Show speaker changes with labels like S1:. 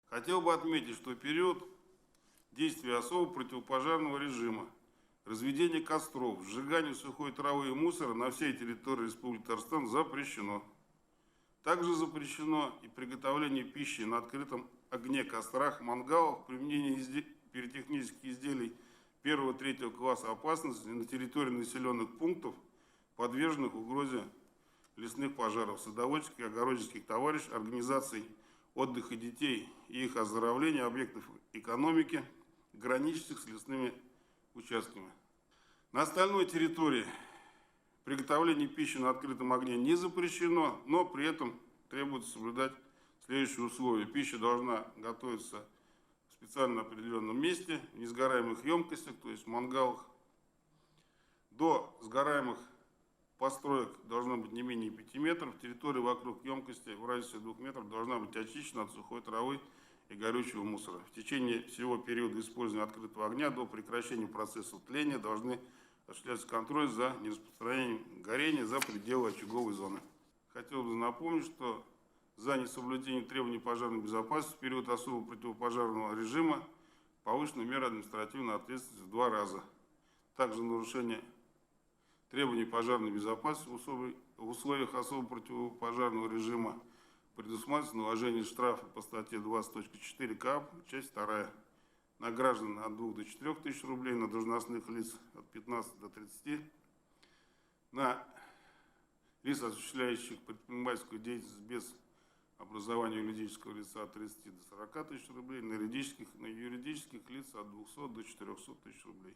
S1: Хотел бы отметить, что период действия особо противопожарного режима, разведение костров, сжигание сухой травы и мусора на всей территории Республики Татарстан запрещено. Также запрещено и приготовление пищи на открытом огне, кострах, мангалах, применение пиротехнических изделий 1-3 класса опасности на территории населенных пунктов, подверженных угрозе лесных пожаров, садоводческих и огороднических товариществ, организаций отдыха детей и их оздоровления, объектов экономики, граничащих с лесными участками. На остальной территории приготовление пищи на открытом огне не запрещено, но при этом требуется соблюдать следующие условия. Пища должна готовиться в специально определенном месте, в несгораемых емкостях, то есть в мангалах. До сгораемых построек должно быть не менее 5 метров. Территория вокруг емкости в радиусе 2 метров должна быть очищена от сухой травы и горючего мусора. В течение всего периода использования открытого огня до прекращения процесса тления должны осуществляться контроль за нераспространением горения за пределы очаговой зоны. Хотел бы напомнить, что за несоблюдение требований пожарной безопасности в период особого противопожарного режима повышена мера административной ответственности в 2 раза. Также нарушение требований пожарной безопасности в условиях особо противопожарного режима предусматривается наложение штрафа по статье 20.4 КАП, часть 2, на граждан от 2 до 4 тысяч рублей, на должностных лиц от 15 до 30, на лиц, осуществляющих предпринимательскую деятельность без образования юридического лица от 30 до 40 тысяч рублей, на юридических лиц от 200 до 400 тысяч рублей.